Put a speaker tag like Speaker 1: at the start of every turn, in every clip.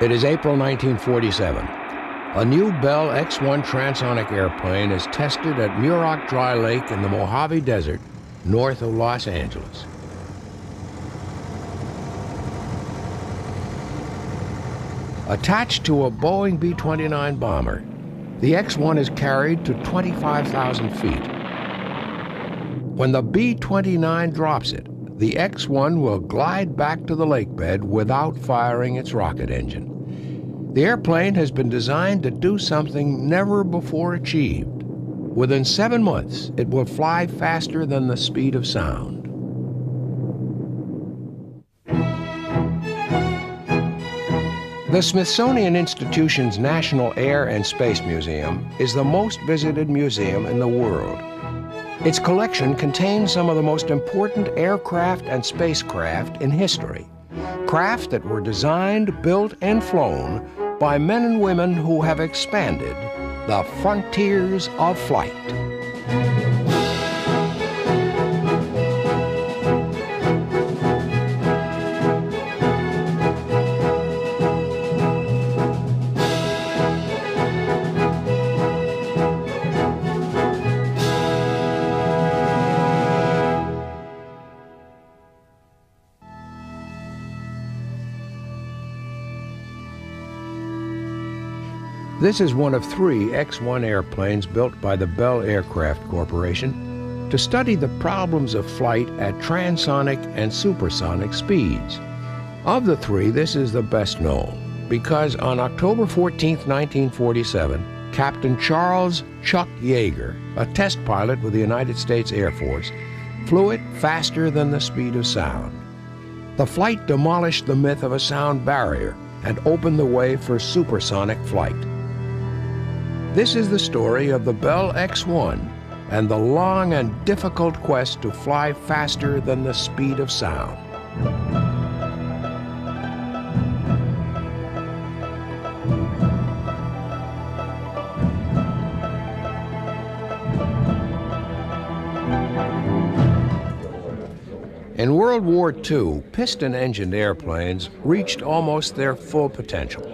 Speaker 1: It is April 1947. A new Bell X-1 transonic airplane is tested at Muroc Dry Lake in the Mojave Desert, north of Los Angeles. Attached to a Boeing B-29 bomber, the X-1 is carried to 25,000 feet. When the B-29 drops it, the X-1 will glide back to the lakebed without firing its rocket engine. The airplane has been designed to do something never before achieved. Within 7 months, it will fly faster than the speed of sound. The Smithsonian Institution's National Air and Space Museum is the most visited museum in the world. Its collection contains some of the most important aircraft and spacecraft in history. Craft that were designed, built, and flown by men and women who have expanded the frontiers of flight. This is one of 3 X-1 airplanes built by the Bell Aircraft Corporation to study the problems of flight at transonic and supersonic speeds. Of the 3, this is the best known because on October 14, 1947, Captain Charles "Chuck" Yeager, a test pilot with the United States Air Force, flew it faster than the speed of sound. The flight demolished the myth of a sound barrier and opened the way for supersonic flight. This is the story of the Bell X-1 and the long and difficult quest to fly faster than the speed of sound. In World War II, piston-engined airplanes reached almost their full potential.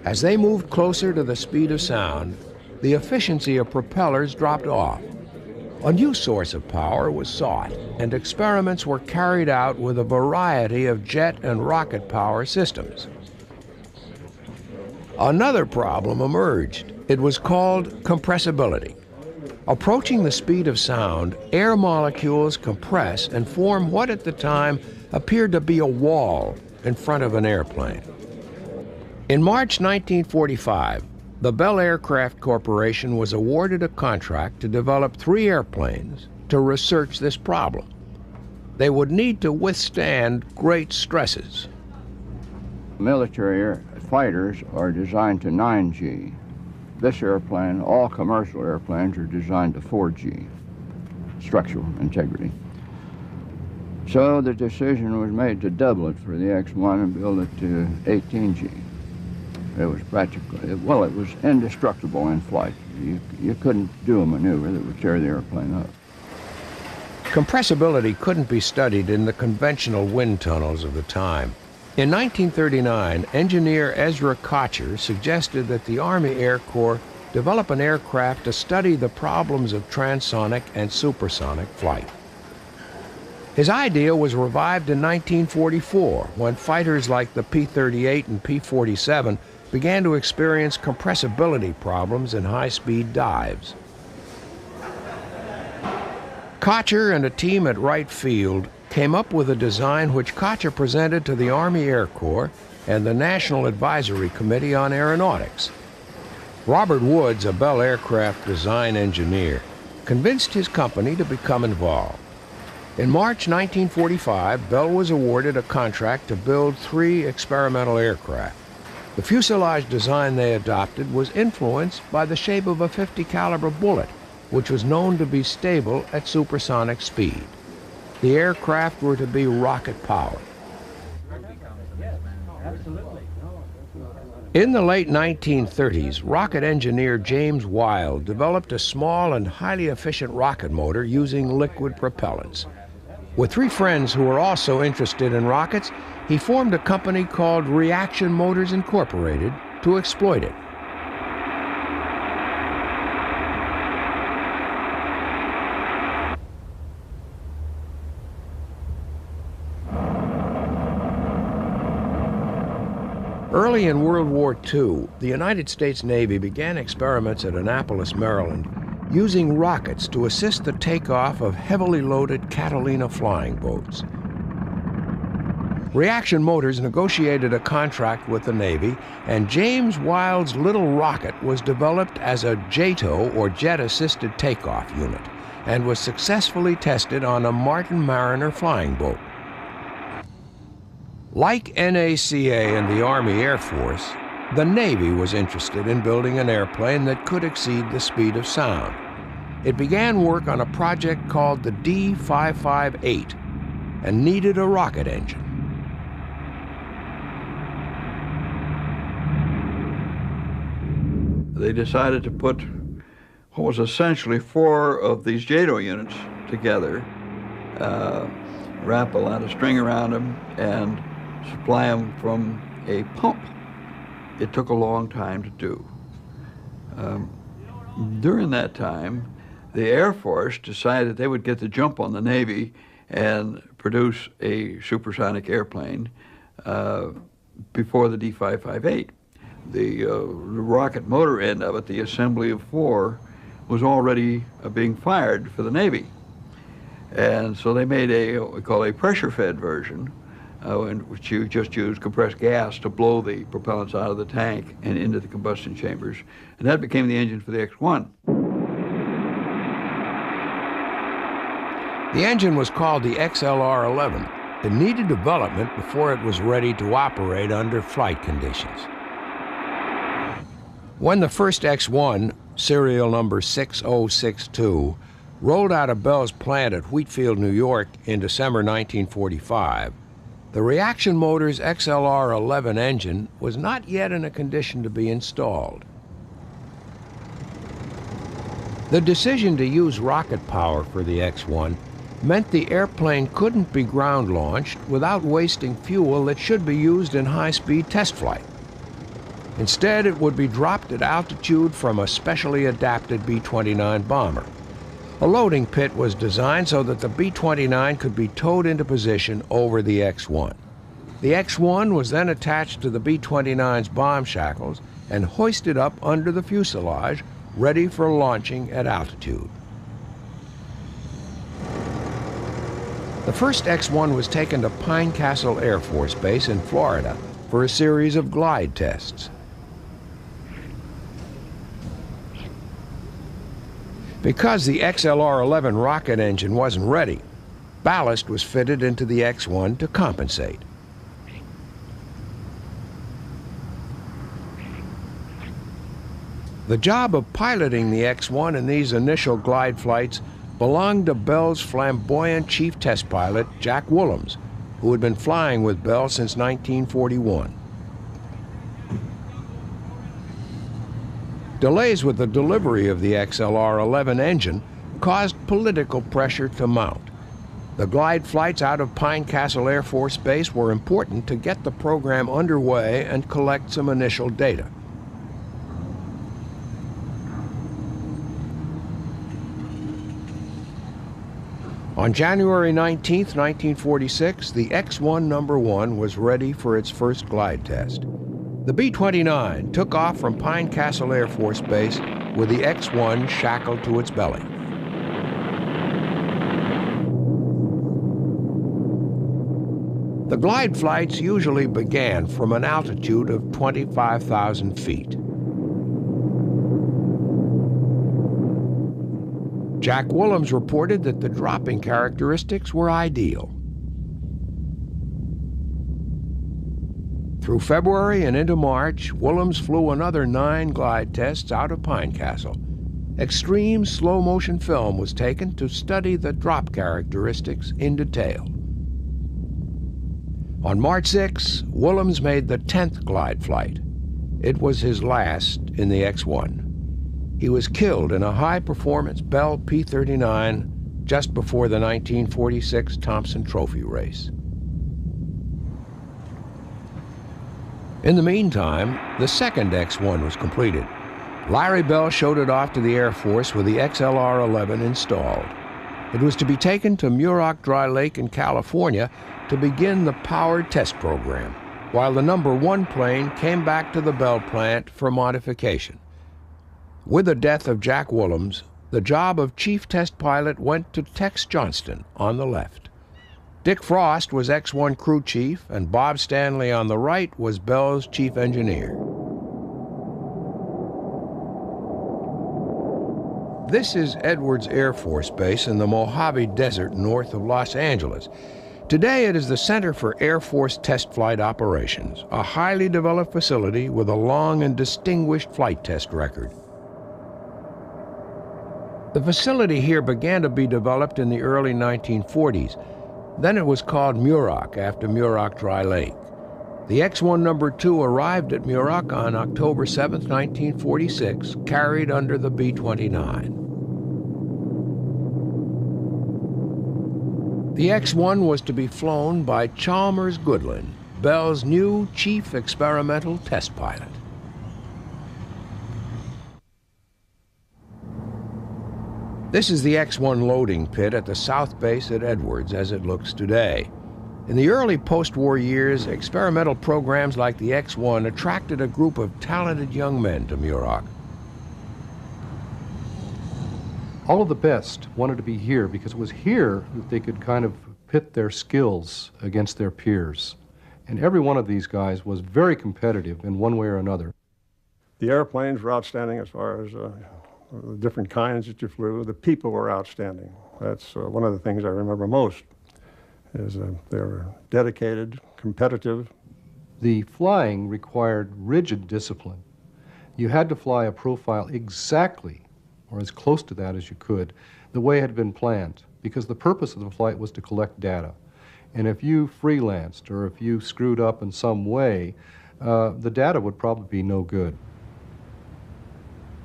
Speaker 1: As they moved closer to the speed of sound, the efficiency of propellers dropped off. A new source of power was sought, and experiments were carried out with a variety of jet and rocket power systems. Another problem emerged. It was called compressibility. Approaching the speed of sound, air molecules compress and form what at the time appeared to be a wall in front of an airplane. In March 1945, the Bell Aircraft Corporation was awarded a contract to develop 3 airplanes to research this problem. They would need to withstand great stresses.
Speaker 2: Military fighters are designed to 9G. This airplane, all commercial airplanes, are designed to 4G, structural integrity. So the decision was made to double it for the X-1 and build it to 18G. It was practically, well, it was indestructible in flight. You couldn't do a maneuver that would tear the airplane up.
Speaker 1: Compressibility couldn't be studied in the conventional wind tunnels of the time. In 1939, engineer Ezra Kocher suggested that the Army Air Corps develop an aircraft to study the problems of transonic and supersonic flight. His idea was revived in 1944 when fighters like the P-38 and P-47 began to experience compressibility problems in high-speed dives. Kocher and a team at Wright Field came up with a design which Kocher presented to the Army Air Corps and the National Advisory Committee on Aeronautics. Robert Woods, a Bell Aircraft design engineer, convinced his company to become involved. In March 1945, Bell was awarded a contract to build 3 experimental aircraft. The fuselage design they adopted was influenced by the shape of a .50 caliber bullet, which was known to be stable at supersonic speed. The aircraft were to be rocket-powered. In the late 1930s, rocket engineer James Wild developed a small and highly efficient rocket motor using liquid propellants. With three friends who were also interested in rockets, he formed a company called Reaction Motors Incorporated to exploit it. Early in World War II, the United States Navy began experiments at Annapolis, Maryland, using rockets to assist the takeoff of heavily loaded Catalina flying boats. Reaction Motors negotiated a contract with the Navy, and James Wild's little rocket was developed as a JATO, or Jet-Assisted Takeoff Unit, and was successfully tested on a Martin Mariner flying boat. Like NACA and the Army Air Force, the Navy was interested in building an airplane that could exceed the speed of sound. It began work on a project called the D-558 and needed a rocket engine.
Speaker 3: They decided to put what was essentially 4 of these JATO units together, wrap a lot of string around them, and supply them from a pump. It took a long time to do. During that time, the Air Force decided they would get the jump on the Navy and produce a supersonic airplane before the D-558. The rocket motor end of it, the assembly of 4, was already being fired for the Navy. And so they made what we call a pressure-fed version, in which you just use compressed gas to blow the propellants out of the tank and into the combustion chambers. And that became the engine for the X-1.
Speaker 1: The engine was called the XLR-11. It needed development before it was ready to operate under flight conditions. When the first X-1, serial number 6062, rolled out of Bell's plant at Wheatfield, New York in December 1945, the Reaction Motors XLR-11 engine was not yet in a condition to be installed. The decision to use rocket power for the X-1 meant the airplane couldn't be ground launched without wasting fuel that should be used in high-speed test flight. Instead, it would be dropped at altitude from a specially adapted B-29 bomber. A loading pit was designed so that the B-29 could be towed into position over the X-1. The X-1 was then attached to the B-29's bomb shackles and hoisted up under the fuselage, ready for launching at altitude. The first X-1 was taken to Pine Castle Air Force Base in Florida for a series of glide tests. Because the XLR-11 rocket engine wasn't ready, ballast was fitted into the X-1 to compensate. The job of piloting the X-1 in these initial glide flights belonged to Bell's flamboyant chief test pilot, Jack Willems, who had been flying with Bell since 1941. Delays with the delivery of the XLR-11 engine caused political pressure to mount. The glide flights out of Pine Castle Air Force Base were important to get the program underway and collect some initial data. On January 19, 1946, the X-1 number 1 was ready for its first glide test. The B-29 took off from Pine Castle Air Force Base with the X-1 shackled to its belly. The glide flights usually began from an altitude of 25,000 feet. Jack Willems reported that the dropping characteristics were ideal. Through February and into March, Willems flew another 9 glide tests out of Pine Castle. Extreme slow-motion film was taken to study the drop characteristics in detail. On March 6, Willems made the 10th glide flight. It was his last in the X-1. He was killed in a high-performance Bell P-39 just before the 1946 Thompson Trophy race. In the meantime, the second X-1 was completed. Larry Bell showed it off to the Air Force with the XLR-11 installed. It was to be taken to Muroc Dry Lake in California to begin the powered test program, while the number 1 plane came back to the Bell plant for modification. With the death of Jack Willems, the job of chief test pilot went to Tex Johnston on the left. Dick Frost was X-1 crew chief, and Bob Stanley on the right was Bell's chief engineer. This is Edwards Air Force Base in the Mojave Desert north of Los Angeles. Today it is the Center for Air Force Test Flight Operations, a highly developed facility with a long and distinguished flight test record. The facility here began to be developed in the early 1940s. Then it was called Muroc after Muroc Dry Lake. The X-1 number 2 arrived at Muroc on October 7, 1946, carried under the B-29. The X-1 was to be flown by Chalmers Goodland, Bell's new chief experimental test pilot. This is the X-1 loading pit at the South Base at Edwards as it looks today. In the early post-war years, experimental programs like the X-1 attracted a group of talented young men to Muroc.
Speaker 4: All of the best wanted to be here because it was here that they could kind of pit their skills against their peers. And every one of these guys was very competitive in one way or another.
Speaker 5: The airplanes were outstanding as far as the different kinds that you flew. The people were outstanding. That's one of the things I remember most, is they were dedicated, competitive.
Speaker 4: The flying required rigid discipline. You had to fly a profile exactly, or as close to that as you could, the way it had been planned, because the purpose of the flight was to collect data. And if you freelanced or if you screwed up in some way, the data would probably be no good.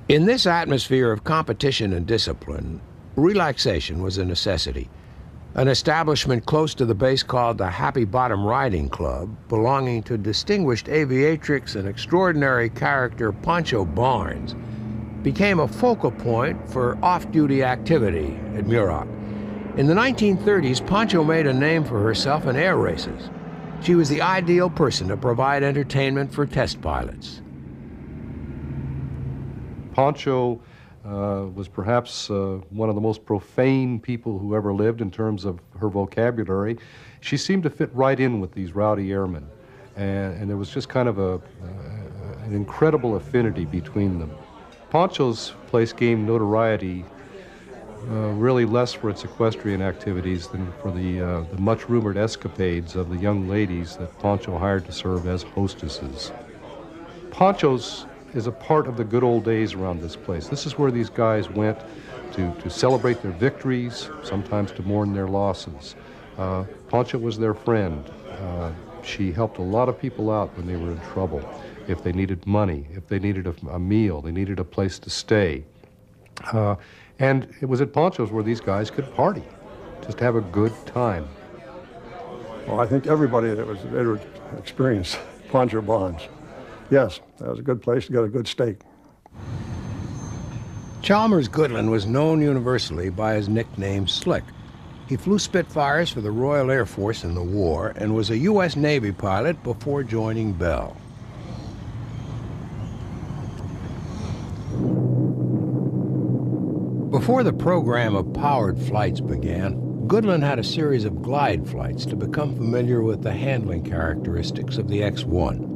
Speaker 1: In this atmosphere of competition and discipline, relaxation was a necessity. An establishment close to the base called the Happy Bottom Riding Club, belonging to distinguished aviatrix and extraordinary character Pancho Barnes, became a focal point for off-duty activity at Muroc. In the 1930s, Pancho made a name for herself in air races. She was the ideal person to provide entertainment for test pilots.
Speaker 4: Pancho was perhaps one of the most profane people who ever lived in terms of her vocabulary. She seemed to fit right in with these rowdy airmen, and there was just kind of an incredible affinity between them. Pancho's place gained notoriety really less for its equestrian activities than for the much-rumored escapades of the young ladies that Pancho hired to serve as hostesses. Pancho's is a part of the good old days around this place. This is where these guys went to celebrate their victories, sometimes to mourn their losses. Pancho was their friend. She helped a lot of people out when they were in trouble. If they needed money, if they needed a meal, they needed a place to stay. And it was at Pancho's where these guys could party, just have a good time.
Speaker 5: Well, I think everybody that was there experienced Pancho Barnes. Yes, that was a good place to get a good steak.
Speaker 1: Chalmers Goodland was known universally by his nickname Slick. He flew Spitfires for the Royal Air Force in the war and was a U.S. Navy pilot before joining Bell. Before the program of powered flights began, Goodland had a series of glide flights to become familiar with the handling characteristics of the X-1.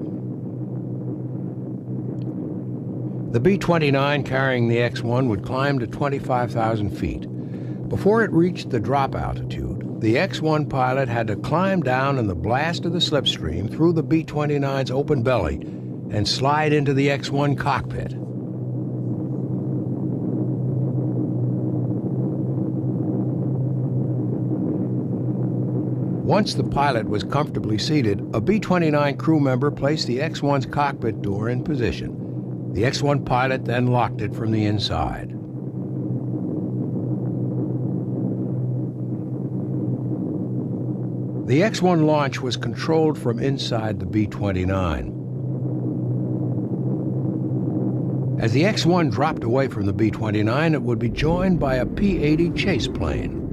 Speaker 1: The B-29 carrying the X-1 would climb to 25,000 feet. Before it reached the drop altitude, the X-1 pilot had to climb down in the blast of the slipstream through the B-29's open belly and slide into the X-1 cockpit. Once the pilot was comfortably seated, a B-29 crew member placed the X-1's cockpit door in position. The X-1 pilot then locked it from the inside. The X-1 launch was controlled from inside the B-29. As the X-1 dropped away from the B-29, it would be joined by a P-80 chase plane.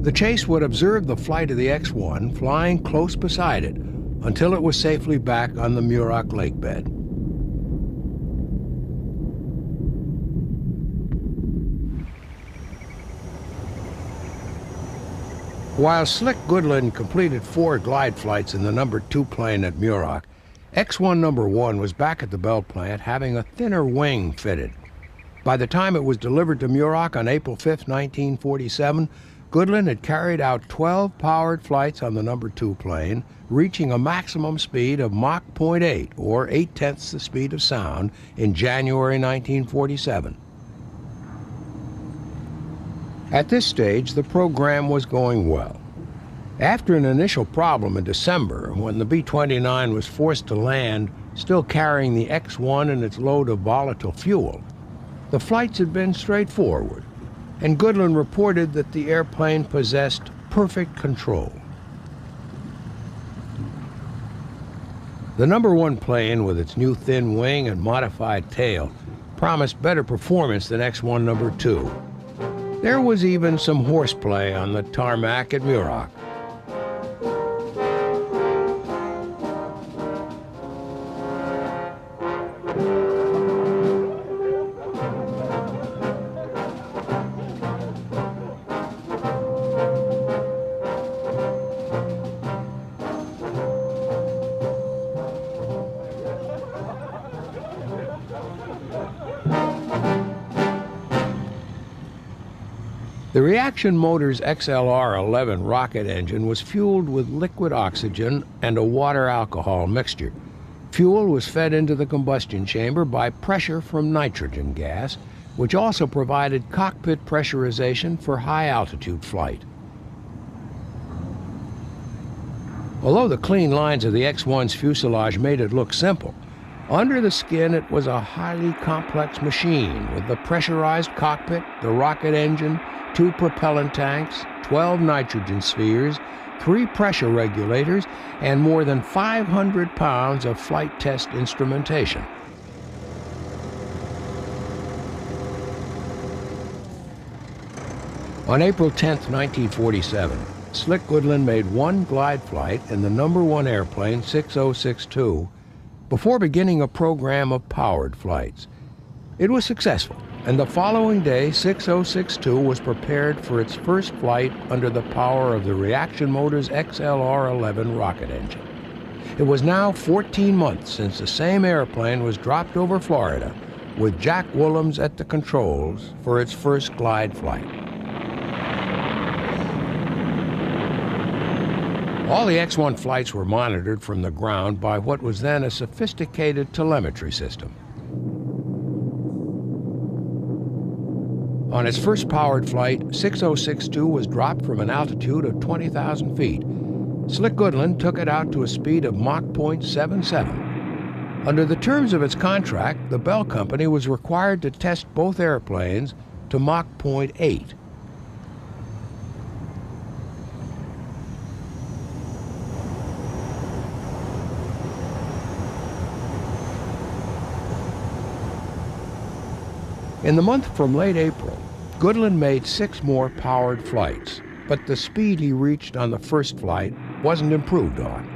Speaker 1: The chase would observe the flight of the X-1 flying close beside it until it was safely back on the Muroc lake bed. While Slick Goodland completed 4 glide flights in the number 2 plane at Muroc, X-1 number 1 was back at the Bell plant having a thinner wing fitted. By the time it was delivered to Muroc on April 5, 1947, Goodland had carried out 12 powered flights on the number 2 plane, reaching a maximum speed of Mach 0.8, or 0.8 the speed of sound, in January 1947. At this stage, the program was going well. After an initial problem in December, when the B-29 was forced to land, still carrying the X-1 and its load of volatile fuel, the flights had been straightforward, and Goodland reported that the airplane possessed perfect control. The number 1 plane, with its new thin wing and modified tail, promised better performance than X-1 number 2. There was even some horseplay on the tarmac at Muroc. The reaction motor's XLR-11 rocket engine was fueled with liquid oxygen and a water-alcohol mixture. Fuel was fed into the combustion chamber by pressure from nitrogen gas, which also provided cockpit pressurization for high-altitude flight. Although the clean lines of the X-1's fuselage made it look simple, under the skin it was a highly complex machine with the pressurized cockpit, the rocket engine, 2 propellant tanks, 12 nitrogen spheres, 3 pressure regulators, and more than 500 pounds of flight test instrumentation. On April 10, 1947, Slick Goodland made 1 glide flight in the number 1 airplane, 6062, before beginning a program of powered flights. It was successful, and the following day, 6062 was prepared for its first flight under the power of the reaction motor's XLR-11 rocket engine. It was now 14 months since the same airplane was dropped over Florida, with Jack Willems at the controls for its first glide flight. All the X-1 flights were monitored from the ground by what was then a sophisticated telemetry system. On its first powered flight, 6062 was dropped from an altitude of 20,000 feet. Slick Goodland took it out to a speed of Mach 0.77. Under the terms of its contract, the Bell Company was required to test both airplanes to Mach 0.8. In the month from late April, Goodland made 6 more powered flights, but the speed he reached on the first flight wasn't improved on.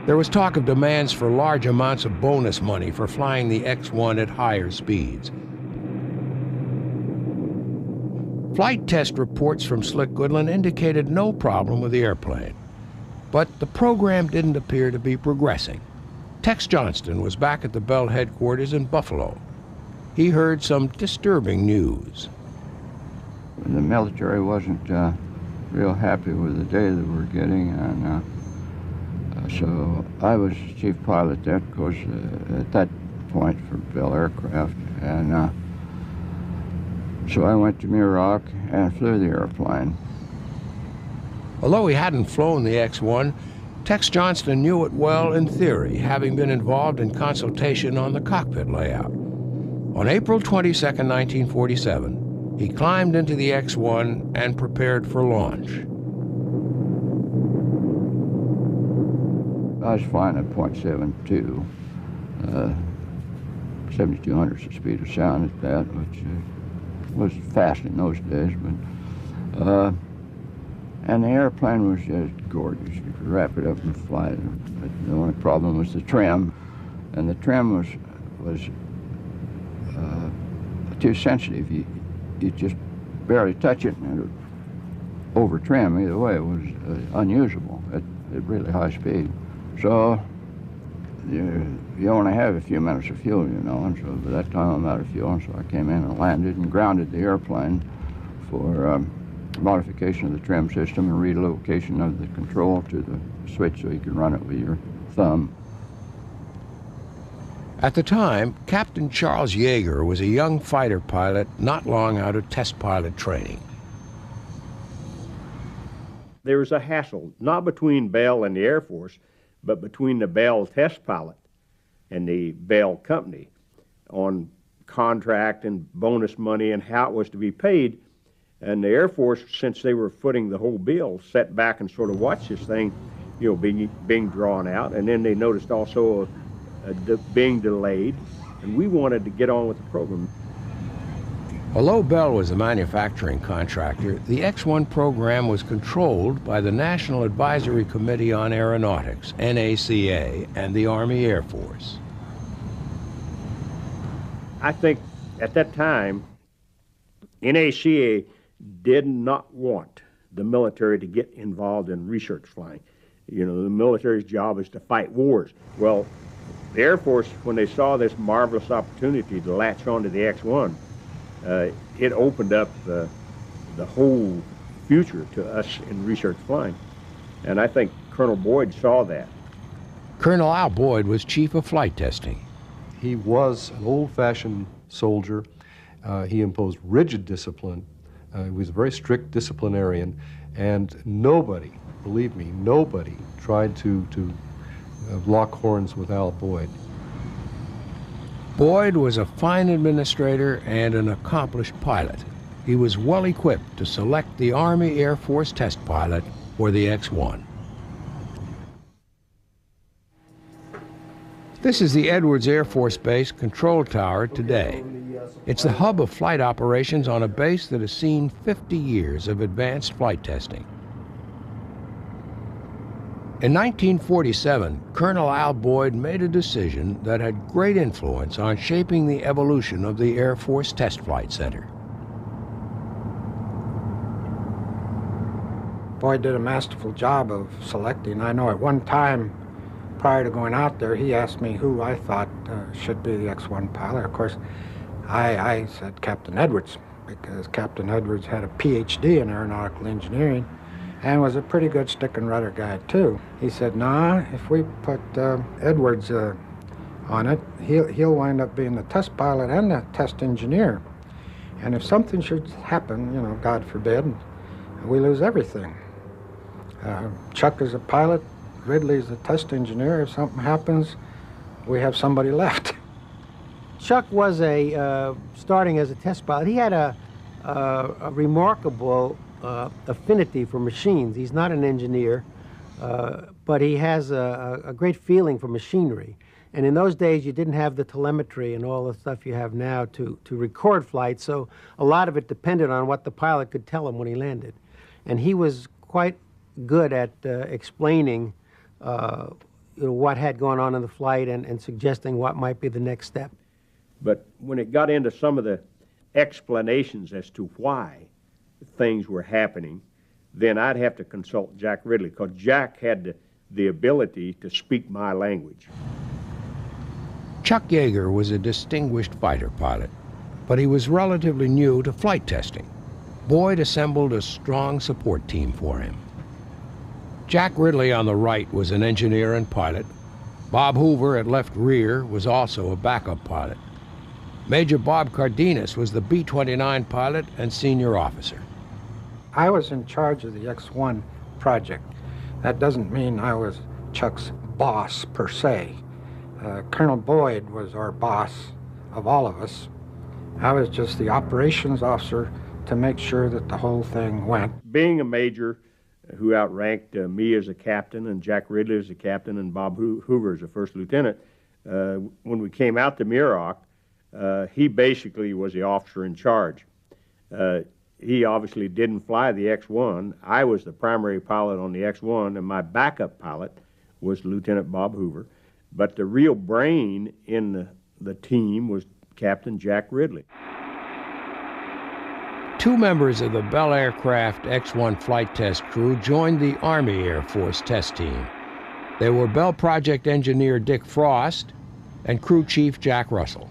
Speaker 1: There was talk of demands for large amounts of bonus money for flying the X-1 at higher speeds. Flight test reports from Slick Goodland indicated no problem with the airplane, but the program didn't appear to be progressing. Tex Johnston was back at the Bell headquarters in Buffalo. He heard some disturbing news.
Speaker 2: The military wasn't real happy with the data that we're getting, and so I was chief pilot then, of course, at that point for Bell Aircraft, and so I went to Muroc and flew the airplane.
Speaker 1: Although he hadn't flown the X-1, Tex Johnston knew it well in theory, having been involved in consultation on the cockpit layout. On April 22, 1947, He climbed into the X-1 and prepared for launch.
Speaker 2: I was flying at .72, 7,200's the speed of sound at that, which was fast in those days. But and the airplane was just gorgeous. You could wrap it up and fly it. But the only problem was the trim, and the trim was too sensitive. You just barely touch it, and it would over trim. Either way, it was unusable at really high speed. So you only have a few minutes of fuel, you know, and so by that time I'm out of fuel, and so I came in and landed and grounded the airplane for modification of the trim system and relocation of the control to the switch so you could run it with your thumb.
Speaker 1: At the time, Captain Charles Yeager was a young fighter pilot not long out of test pilot training.
Speaker 6: There was a hassle, not between Bell and the Air Force, but between the Bell test pilot and the Bell company on contract and bonus money and how it was to be paid. And the Air Force, since they were footing the whole bill, sat back and sort of watched this thing, you know, being drawn out. And then they noticed also being delayed, and we wanted to get on with the program.
Speaker 1: Although Bell was a manufacturing contractor, the X-1 program was controlled by the National Advisory Committee on Aeronautics, NACA, and the Army Air Force.
Speaker 6: I think at that time, NACA did not want the military to get involved in research flying. You know, the military's job is to fight wars. Well, the Air Force, when they saw this marvelous opportunity to latch onto the X-1, it opened up the whole future to us in research flying. And I think Colonel Boyd saw that.
Speaker 1: Colonel Al Boyd was chief of flight testing.
Speaker 4: He was an old-fashioned soldier. He imposed rigid discipline. He was a very strict disciplinarian, and nobody, believe me, nobody tried to lock horns with Al Boyd.
Speaker 1: Boyd was a fine administrator and an accomplished pilot. He was well equipped to select the Army Air Force test pilot for the X-1. This is the Edwards Air Force Base control tower today. It's the hub of flight operations on a base that has seen 50 years of advanced flight testing. In 1947, Colonel Al Boyd made a decision that had great influence on shaping the evolution of the Air Force Test Flight Center.
Speaker 7: Boyd did a masterful job of selecting. I know at one time, prior to going out there, he asked me who I thought should be the X-1 pilot. Of course, I said Captain Edwards, because Captain Edwards had a PhD in aeronautical engineering and was a pretty good stick and rudder guy too. He said, nah, if we put Edwards on it, he'll wind up being the test pilot and the test engineer. And if something should happen, you know, God forbid, we lose everything. Chuck is a pilot, Ridley's the test engineer. If something happens, we have somebody left.
Speaker 8: Chuck was starting as a test pilot. He had a remarkable affinity for machines. He's not an engineer, but he has a great feeling for machinery. And in those days, you didn't have the telemetry and all the stuff you have now to record flights, so a lot of it depended on what the pilot could tell him when he landed. And he was quite good at explaining what had gone on in the flight and suggesting what might be the next step.
Speaker 6: But when it got into some of the explanations as to why things were happening, then I'd have to consult Jack Ridley, because Jack had the ability to speak my language.
Speaker 1: Chuck Yeager was a distinguished fighter pilot, but he was relatively new to flight testing. Boyd assembled a strong support team for him. Jack Ridley on the right was an engineer and pilot. Bob Hoover at left rear was also a backup pilot. Major Bob Cardenas was the B-29 pilot and senior officer.
Speaker 7: I was in charge of the X-1 project. That doesn't mean I was Chuck's boss per se. Colonel Boyd was our boss of all of us. I was just the operations officer to make sure that the whole thing went.
Speaker 6: Being a major who outranked me as a captain and Jack Ridley as a captain and Bob Hoover as a first lieutenant, when we came out to Muroc, he basically was the officer in charge. He obviously didn't fly the X-1. I was the primary pilot on the X-1, and my backup pilot was Lieutenant Bob Hoover. But the real brain in the team was Captain Jack Ridley.
Speaker 1: Two members of the Bell Aircraft X-1 flight test crew joined the Army Air Force test team. They were Bell project engineer Dick Frost and crew chief Jack Russell.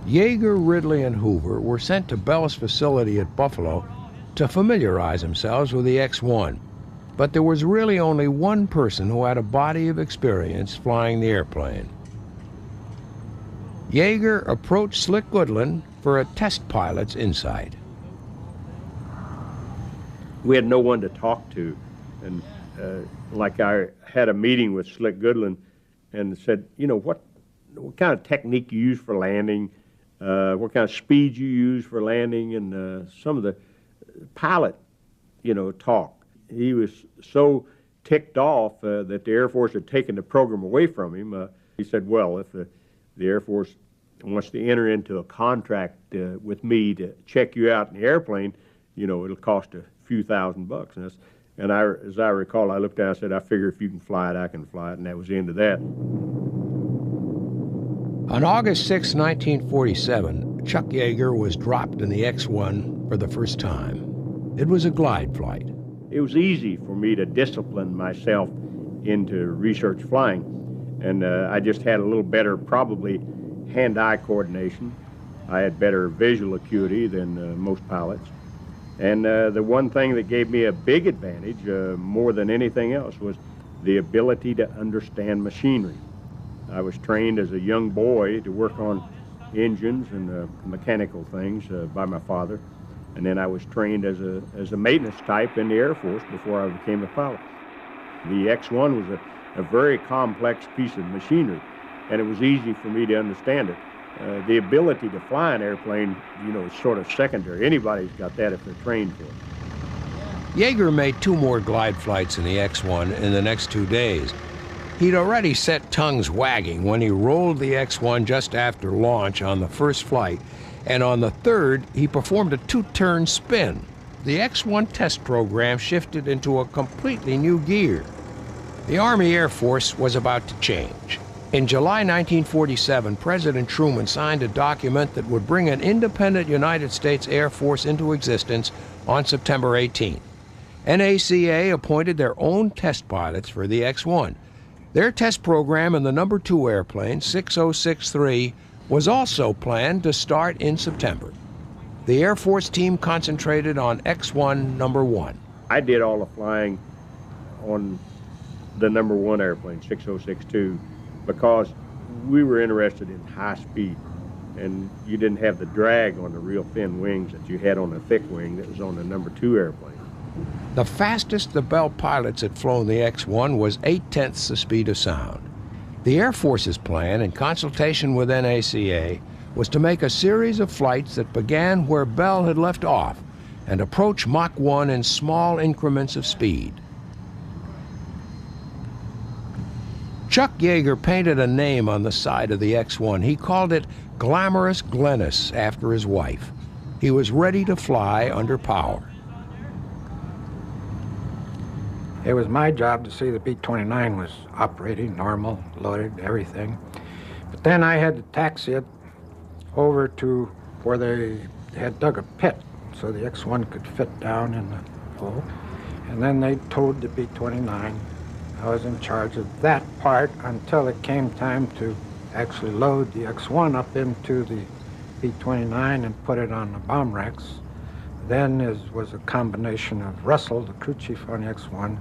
Speaker 1: Yeager, Ridley, and Hoover were sent to Bell's facility at Buffalo to familiarize themselves with the X-1. But there was really only one person who had a body of experience flying the airplane. Yeager approached Slick Goodland for a test pilot's insight.
Speaker 6: We had no one to talk to, and like I had a meeting with Slick Goodland and said, you know, what kind of technique you use for landing, what kind of speed you use for landing, and some of the pilot, talk. He was so ticked off that the Air Force had taken the program away from him. He said, well, if the Air Force wants to enter into a contract with me to check you out in the airplane, it'll cost a few $1,000. And as I recall, I looked at it and I said, I figure if you can fly it, I can fly it, and that was the end of that.
Speaker 1: On August 6, 1947, Chuck Yeager was dropped in the X-1 for the first time. It was a glide flight.
Speaker 6: It was easy for me to discipline myself into research flying, and I just had a little better, probably, hand-eye coordination. I had better visual acuity than most pilots. And the one thing that gave me a big advantage, more than anything else, was the ability to understand machinery. I was trained as a young boy to work on engines and mechanical things by my father. And then I was trained as a maintenance type in the Air Force before I became a pilot. The X-1 was a very complex piece of machinery, and it was easy for me to understand it. The ability to fly an airplane, is sort of secondary. Anybody's got that if they're trained for it.
Speaker 1: Yeager made 2 more glide flights in the X-1 in the next 2 days. He'd already set tongues wagging when he rolled the X-1 just after launch on the first flight, and on the third, he performed a 2-turn spin. The X-1 test program shifted into a completely new gear. The Army Air Force was about to change. In July 1947, President Truman signed a document that would bring an independent United States Air Force into existence on September 18th. NACA appointed their own test pilots for the X-1. Their test program in the No. 2 airplane, 6063, was also planned to start in September. The Air Force team concentrated on X-1 No. 1.
Speaker 6: I did all the flying on the No. 1 airplane, 6062, because we were interested in high speed, and you didn't have the drag on the real thin wings that you had on the thick wing that was on the No. 2 airplane.
Speaker 1: The fastest the Bell pilots had flown the X-1 was 0.8 the speed of sound. The Air Force's plan, in consultation with NACA, was to make a series of flights that began where Bell had left off and approach Mach 1 in small increments of speed. Chuck Yeager painted a name on the side of the X-1. He called it Glamorous Glennis, after his wife. He was ready to fly under power.
Speaker 7: It was my job to see the B-29 was operating, normal, loaded, everything. But then I had to taxi it over to where they had dug a pit so the X-1 could fit down in the hole. And then they towed the B-29. I was in charge of that part until it came time to actually load the X-1 up into the B-29 and put it on the bomb racks. Then was a combination of Russell, the crew chief on the X-1,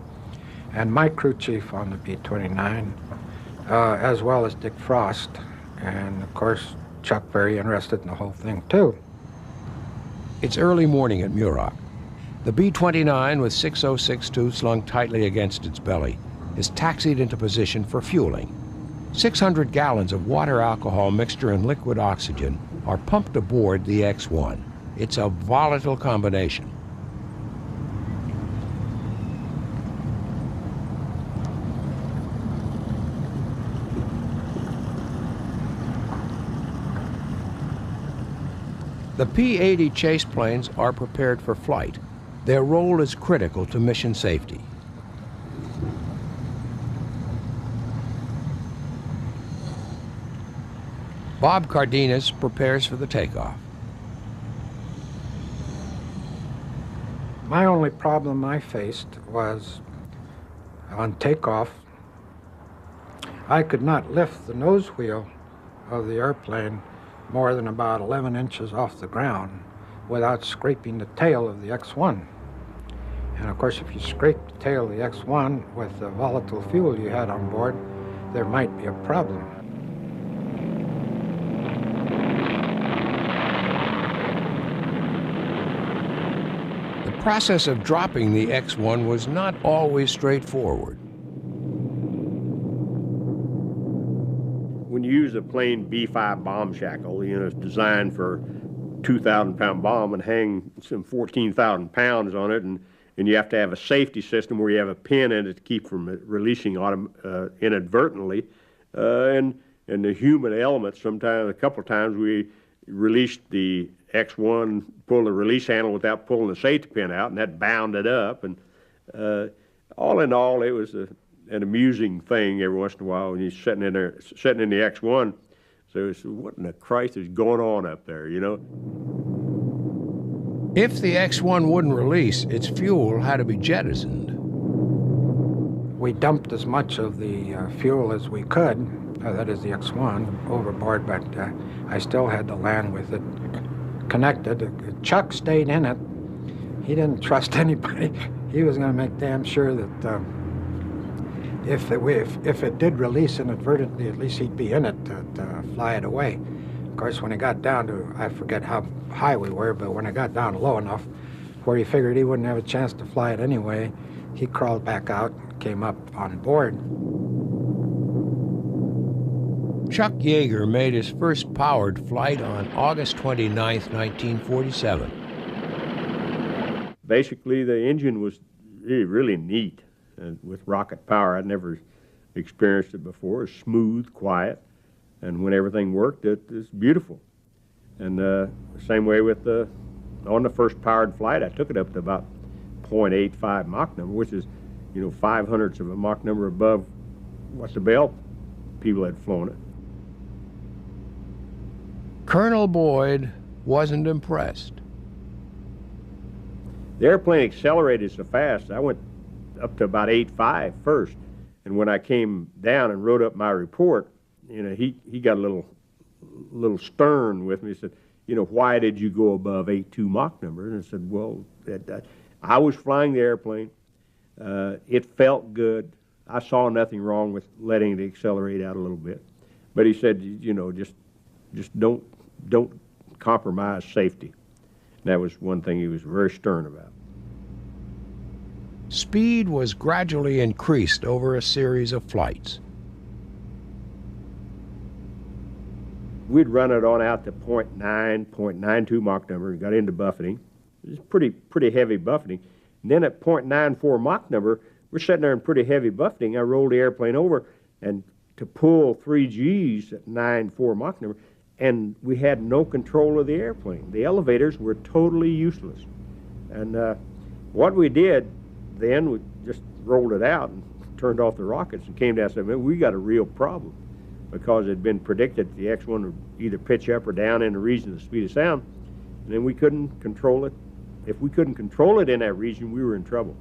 Speaker 7: and my crew chief on the B-29, as well as Dick Frost. And of course, Chuck very interested in the whole thing too.
Speaker 1: It's early morning at Muroc. The B-29 with 6062 slung tightly against its belly is taxied into position for fueling. 600 gallons of water-alcohol mixture and liquid oxygen are pumped aboard the X-1. It's a volatile combination. The P-80 chase planes are prepared for flight. Their role is critical to mission safety. Bob Cardenas prepares for the takeoff.
Speaker 7: My only problem I faced was on takeoff, I could not lift the nose wheel of the airplane more than about 11 inches off the ground without scraping the tail of the X-1. And of course, if you scrape the tail of the X-1 with the volatile fuel you had on board, there might be a problem.
Speaker 1: The process of dropping the X-1 was not always straightforward.
Speaker 6: When you use a plain B-5 bomb shackle, you know, it's designed for 2,000-pound bomb and hang some 14,000 pounds on it, and you have to have a safety system where you have a pin in it to keep from releasing inadvertently. And the human element, sometimes, a couple of times, we released the X-1, pulled the release handle without pulling the safety pin out, and that bound it up. And all in all, it was an amusing thing every once in a while when you're sitting in there, sitting in the X-1. So it's, what in the Christ is going on up there, you know?
Speaker 1: If the X-1 wouldn't release, its fuel had to be jettisoned.
Speaker 7: We dumped as much of the fuel as we could, that is the X-1, overboard, but I still had to land with it connected. Chuck stayed in it. He didn't trust anybody. He was going to make damn sure that if it did release inadvertently, at least he'd be in it to fly it away. Of course, when it got down to, I forget how high we were, but when it got down low enough where he figured he wouldn't have a chance to fly it anyway, he crawled back out, came up on board.
Speaker 1: Chuck Yeager made his first powered flight on August 29, 1947.
Speaker 6: Basically, the engine was really neat. And with rocket power, I'd never experienced it before. It's smooth, quiet, and when everything worked, it's beautiful. And same way with on the first powered flight, I took it up to about 0.85 Mach number, which is, you know, 0.05 of a Mach number above what the Bell people had flown it.
Speaker 1: Colonel Boyd wasn't impressed.
Speaker 6: The airplane accelerated so fast, I went up to about 8.5 first. And when I came down and wrote up my report, you know, he got a little stern with me. He said, you know, why did you go above 8.2 Mach number? And I said, well, I was flying the airplane. It felt good. I saw nothing wrong with letting it accelerate out a little bit. But he said, you know, just don't compromise safety. And that was one thing he was very stern about.
Speaker 1: Speed was gradually increased over a series of flights.
Speaker 6: We'd run it on out to 0.9, 0.92 Mach number and got into buffeting. It was pretty heavy buffeting. And then at 0.94 Mach number, we're sitting there in pretty heavy buffeting. I rolled the airplane over and to pull 3 Gs at 9.4 Mach number, and we had no control of the airplane. The elevators were totally useless. And what we did then, we just rolled it out and turned off the rockets and came down and said, man, we got a real problem, because it had been predicted that the X-1 would either pitch up or down in the region of the speed of sound, and then we couldn't control it. If we couldn't control it in that region, we were in trouble.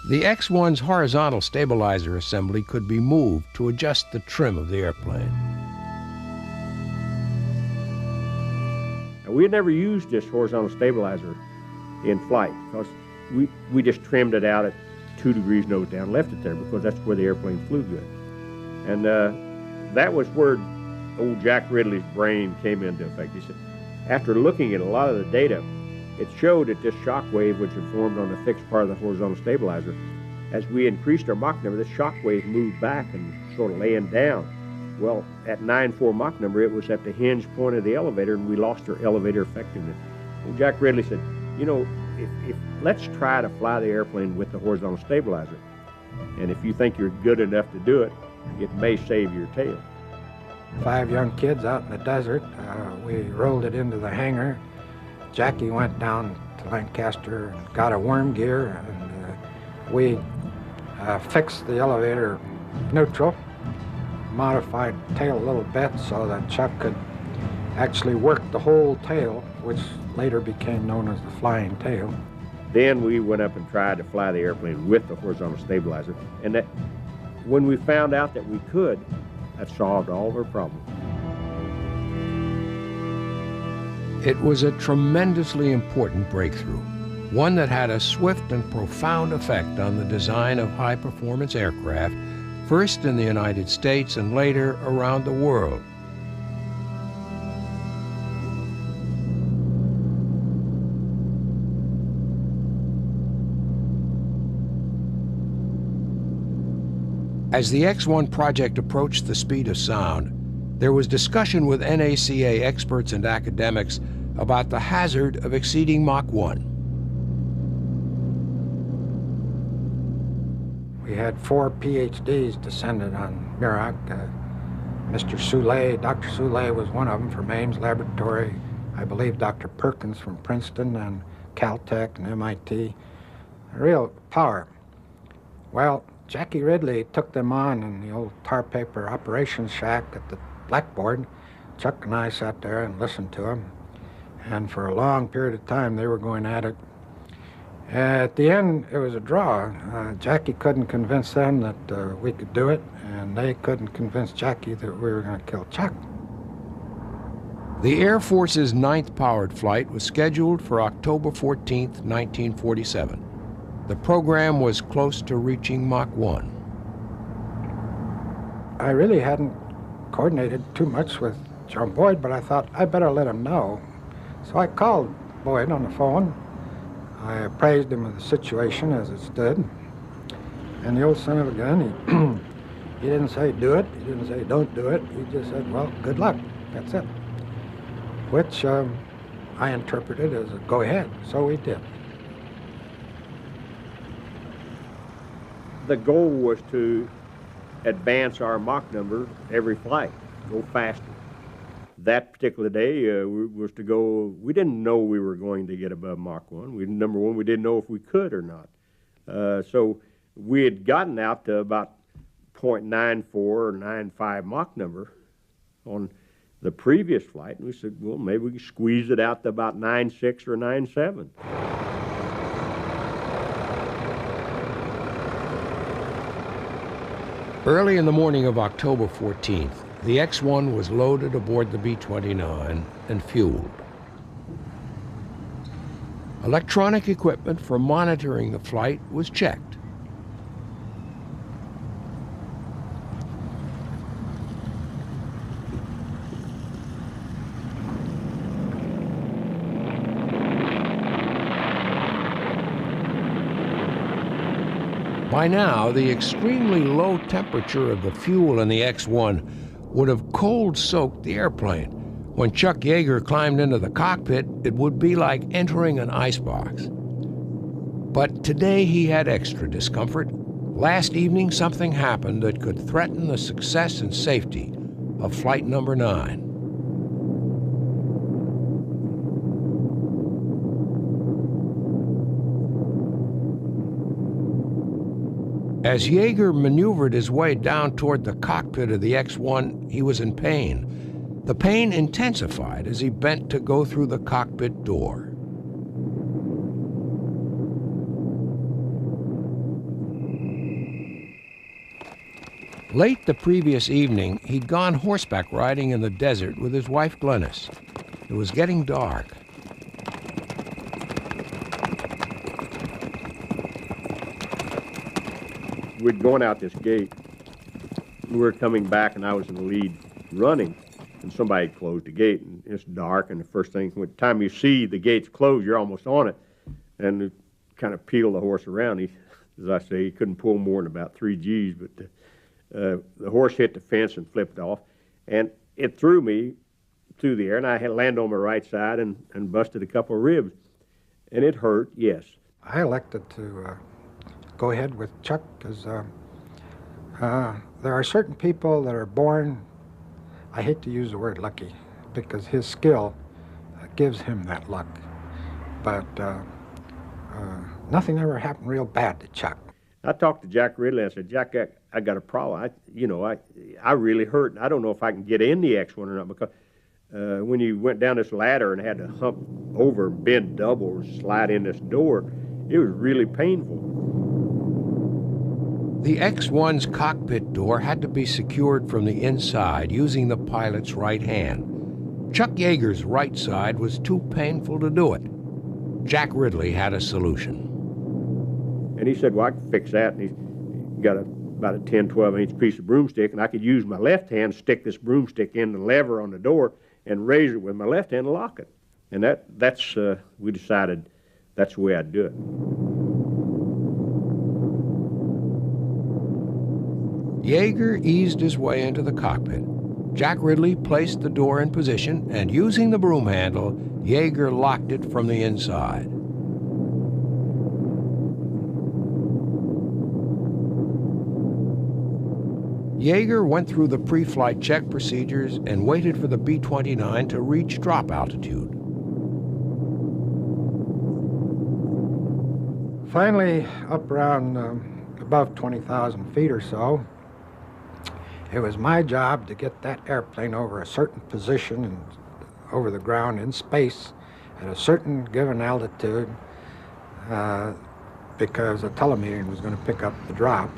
Speaker 1: The X-1's horizontal stabilizer assembly could be moved to adjust the trim of the airplane.
Speaker 6: Now, we had never used this horizontal stabilizer in flight, because we just trimmed it out at 2 degrees nose down, left it there because that's where the airplane flew good. And that was where old Jack Ridley's brain came into effect. He said, after looking at a lot of the data, It showed that this shock wave, which had formed on the fixed part of the horizontal stabilizer, as we increased our Mach number, this shock wave moved back and sort of laying down. Well, at 9.4 Mach number, it was at the hinge point of the elevator, and we lost our elevator effectiveness. And Jack Ridley said, you know, if let's try to fly the airplane with the horizontal stabilizer. And if you think you're good enough to do it, it may save your tail.
Speaker 7: 5 young kids out in the desert. We rolled it into the hangar. Jackie went down to Lancaster and got a worm gear, and we fixed the elevator neutral, modified the tail a little bit so that Chuck could actually work the whole tail, which later became known as the flying tail.
Speaker 6: Then we went up and tried to fly the airplane with the horizontal stabilizer, and that when we found out that we could, that solved all of our problems.
Speaker 1: It was a tremendously important breakthrough, one that had a swift and profound effect on the design of high-performance aircraft, first in the United States and later around the world. As the X-1 project approached the speed of sound, there was discussion with NACA experts and academics about the hazard of exceeding Mach 1.
Speaker 7: We had 4 PhDs descended on Muroc. Mr. Soule, Dr. Soule was one of them from Ames Laboratory. I believe Dr. Perkins from Princeton and Caltech and MIT. A real power. Well, Jackie Ridley took them on in the old tar paper operations shack at the blackboard. Chuck and I sat there and listened to them. And for a long period of time, they were going at it. At the end, it was a draw. Jackie couldn't convince them that we could do it, and they couldn't convince Jackie that we were going to kill Chuck.
Speaker 1: The Air Force's 9th powered flight was scheduled for October 14, 1947. The program was close to reaching Mach 1.
Speaker 7: I really hadn't coordinated too much with John Boyd, but I thought I better let him know. So I called Boyd on the phone. I appraised him of the situation as it stood. And the old son of a gun, he didn't say do it, he didn't say don't do it, he just said, well, good luck, that's it. Which I interpreted as a go ahead, so we did.
Speaker 6: The goal was to advance our Mach number every flight, go faster. That particular day was to go, we didn't know we were going to get above Mach 1. Number one, we didn't know if we could or not. So we had gotten out to about 0.94 or 95 Mach number on the previous flight, and we said, well, maybe we can squeeze it out to about 9.6 or 9.7.
Speaker 1: Early in the morning of October 14th, the X-1 was loaded aboard the B-29 and fueled. Electronic equipment for monitoring the flight was checked. By now, the extremely low temperature of the fuel in the X-1 would have cold-soaked the airplane. When Chuck Yeager climbed into the cockpit, it would be like entering an icebox. But today he had extra discomfort. Last evening, something happened that could threaten the success and safety of flight number 9. As Yeager maneuvered his way down toward the cockpit of the X-1, he was in pain. The pain intensified as he bent to go through the cockpit door. Late the previous evening, he'd gone horseback riding in the desert with his wife Glennis. It was getting dark.
Speaker 6: We'd gone out this gate. We were coming back, and I was in the lead running. and somebody had closed the gate, and it's dark, and the first thing, by the time you see the gates closed, you're almost on it, and it kind of peeled the horse around. He, as I say, he couldn't pull more than about 3 Gs, but the horse hit the fence and flipped off, and it threw me through the air, and I had landed on my right side and busted a couple of ribs, and it hurt, yes.
Speaker 7: I elected to go ahead with Chuck because there are certain people that are born, I hate to use the word lucky, because his skill gives him that luck. But nothing ever happened real bad to Chuck. I
Speaker 6: talked to Jack Ridley and I said, Jack, I got a problem. I really hurt, and I don't know if I can get in the X1 or not, because when you went down this ladder and had to hump over, bend double, slide in this door, it was really painful.
Speaker 1: The X-1's cockpit door had to be secured from the inside using the pilot's right hand. Chuck Yeager's right side was too painful to do it. Jack Ridley had a solution.
Speaker 6: And he said, well, I can fix that. And he's got about a 10, 12-inch piece of broomstick, and I could use my left hand, stick this broomstick in the lever on the door, and raise it with my left hand and lock it. And that's we decided that's the way I'd do it.
Speaker 1: Yeager eased his way into the cockpit. Jack Ridley placed the door in position, and using the broom handle, Yeager locked it from the inside. Yeager went through the pre-flight check procedures and waited for the B-29 to reach drop altitude.
Speaker 7: Finally, up around above 20,000 feet or so, it was my job to get that airplane over a certain position and over the ground in space at a certain given altitude because a telemetering was going to pick up the drop.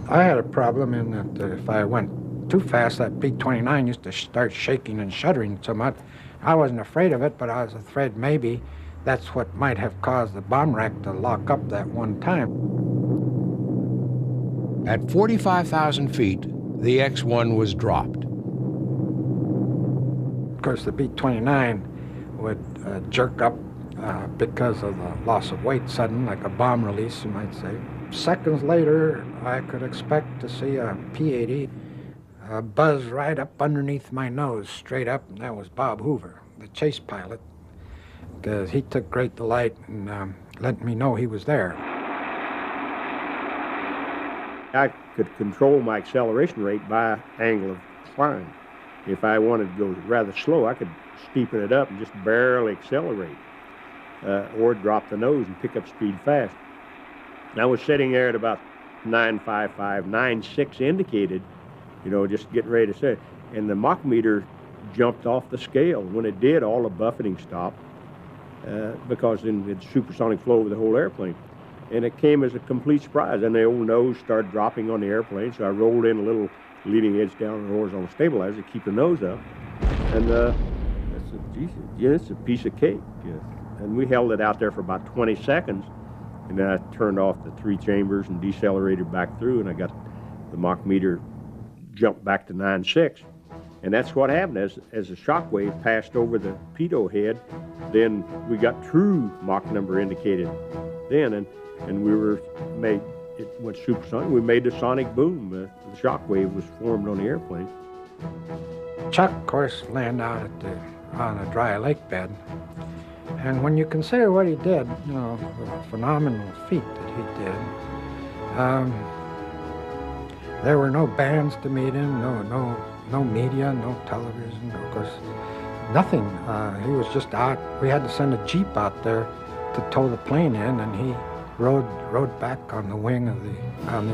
Speaker 7: I had a problem in that if I went too fast, that B-29 used to start shaking and shuddering so much. I wasn't afraid of it, but I was afraid maybe that's what might have caused the bomb rack to lock up that one time.
Speaker 1: At 45,000 feet, the X-1 was dropped.
Speaker 7: Of course, the B-29 would jerk up because of the loss of weight sudden, like a bomb release, you might say. Seconds later, I could expect to see a P-80 buzz right up underneath my nose, straight up, and that was Bob Hoover, the chase pilot, because he took great delight in letting me know he was there.
Speaker 6: I could control my acceleration rate by angle of climb. If I wanted to go rather slow, I could steepen it up and just barely accelerate, or drop the nose and pick up speed fast. And I was sitting there at about 955, 96 indicated, just getting ready to say, and the Mach meter jumped off the scale. When it did, all the buffeting stopped because then it's supersonic flow over the whole airplane. And it came as a complete surprise. And the old nose started dropping on the airplane, so I rolled in a little leading edge down on the horizontal stabilizer to keep the nose up. And I said, Jesus, yeah, it's a piece of cake. Yeah. And we held it out there for about 20 seconds. And then I turned off the 3 chambers and decelerated back through, and I got the Mach meter jumped back to 9.6. And that's what happened. As the shock wave passed over the pitot head, then we got true Mach number indicated then, and we were made, it went supersonic. We made the sonic boom. The shock wave was formed on the airplane.
Speaker 7: Chuck, of course, landed out on a dry lake bed. And when you consider what he did, the phenomenal feat that he did, there were no bands to meet him, no media, no television, of course, nothing. He was just out. We had to send a Jeep out there to tow the plane in, and he rode back on the wing of the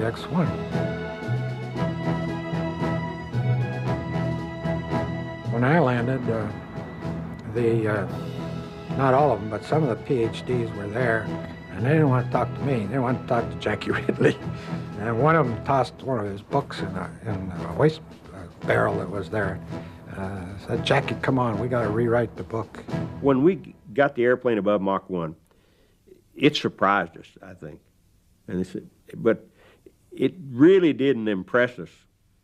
Speaker 7: X-1. When I landed, not all of them, but some of the PhDs were there, and they didn't want to talk to me. They wanted to talk to Jackie Ridley. And one of them tossed one of his books in a waste barrel that was there. Said, Jackie, come on, we got to rewrite the book.
Speaker 6: When we got the airplane above Mach 1, it surprised us, I think. And but it really didn't impress us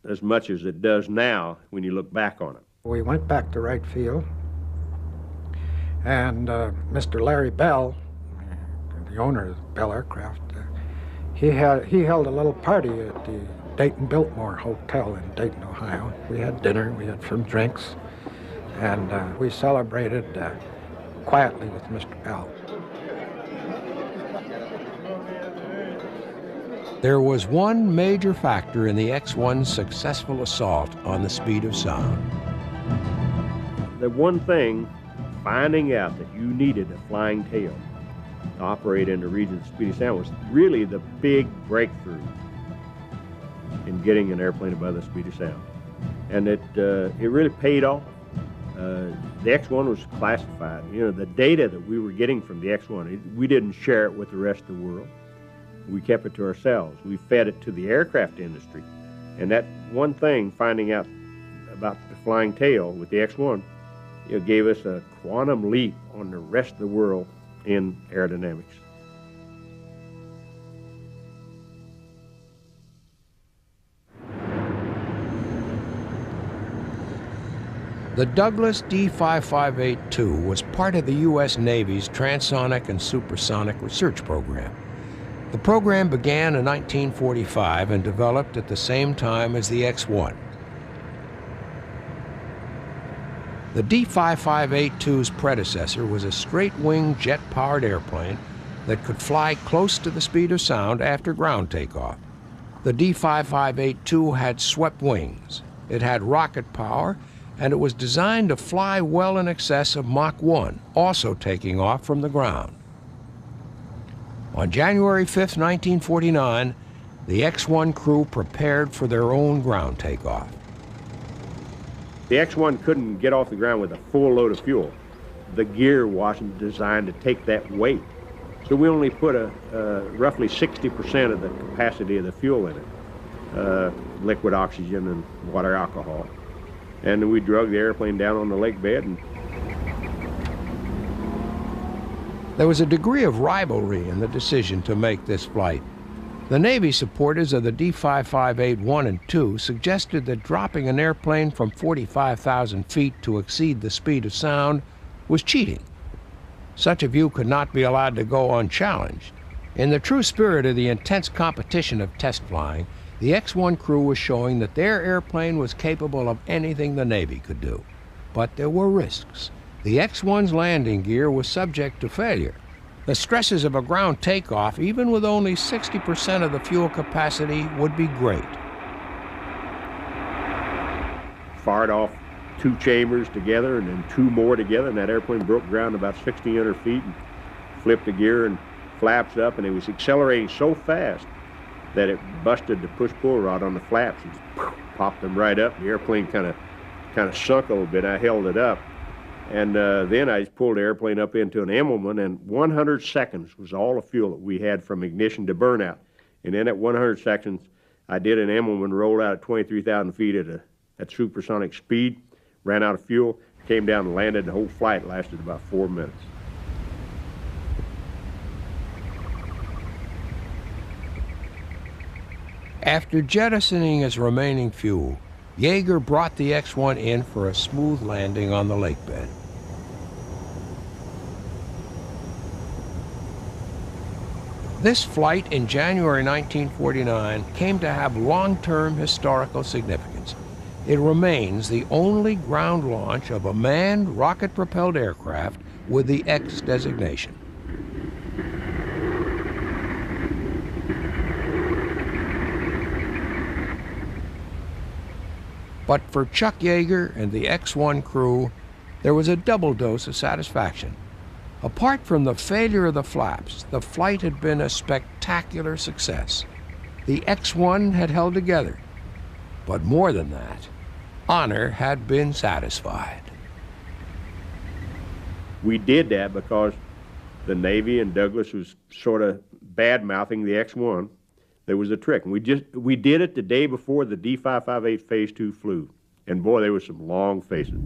Speaker 6: as much as it does now when you look back on it.
Speaker 7: We went back to Wright Field, and Mr. Larry Bell, the owner of Bell Aircraft, he held a little party at the Dayton Biltmore Hotel in Dayton, Ohio. We had dinner, we had some drinks, and we celebrated quietly with Mr. Bell.
Speaker 1: There was one major factor in the X-1's successful assault on the speed of sound.
Speaker 6: The one thing, finding out that you needed a flying tail to operate in the region of speed of sound was really the big breakthrough in getting an airplane above the speed of sound. And it really paid off. The X-1 was classified. You know, the data that we were getting from the X-1, we didn't share it with the rest of the world. We kept it to ourselves. We fed it to the aircraft industry. And that one thing, finding out about the flying tail with the X-1, gave us a quantum leap on the rest of the world in aerodynamics.
Speaker 1: The Douglas D-5582 was part of the U.S. Navy's transonic and supersonic research program. The program began in 1945 and developed at the same time as the X-1. The D-5582's predecessor was a straight-wing jet-powered airplane that could fly close to the speed of sound after ground takeoff. The D-5582 had swept wings, it had rocket power, and it was designed to fly well in excess of Mach 1, also taking off from the ground. On January 5, 1949, the X-1 crew prepared for their own ground takeoff.
Speaker 6: The X-1 couldn't get off the ground with a full load of fuel. The gear wasn't designed to take that weight. So we only put roughly 60% of the capacity of the fuel in it, liquid oxygen and water alcohol. And we drug the airplane down on the lake bed. And
Speaker 1: there was a degree of rivalry in the decision to make this flight. The Navy supporters of the D-5581 and 2 suggested that dropping an airplane from 45,000 feet to exceed the speed of sound was cheating. Such a view could not be allowed to go unchallenged. In the true spirit of the intense competition of test flying, the X-1 crew was showing that their airplane was capable of anything the Navy could do. But there were risks. The X-1's landing gear was subject to failure. The stresses of a ground takeoff, even with only 60% of the fuel capacity, would be great.
Speaker 6: Fired off 2 chambers together and then 2 more together, and that airplane broke ground about 1,600 feet and flipped the gear and flaps up, and it was accelerating so fast that it busted the push-pull rod on the flaps and popped them right up. The airplane kind of sunk a little bit. I held it up. And then I just pulled the airplane up into an Immelman, and 100 seconds was all the fuel that we had from ignition to burnout. And then at 100 seconds, I did an Immelman, rolled out at 23,000 feet at supersonic speed, ran out of fuel, came down and landed, and the whole flight lasted about 4 minutes.
Speaker 1: After jettisoning its remaining fuel, Yeager brought the X-1 in for a smooth landing on the lake bed. This flight in January 1949 came to have long-term historical significance. It remains the only ground launch of a manned rocket-propelled aircraft with the X designation. But for Chuck Yeager and the X-1 crew, there was a double dose of satisfaction. Apart from the failure of the flaps, the flight had been a spectacular success. The X-1 had held together. But more than that, honor had been satisfied.
Speaker 6: We did that because the Navy and Douglas was sort of bad-mouthing the X-1. There was a trick, and we did it the day before the D-558 Phase 2 flew, and boy, there were some long faces.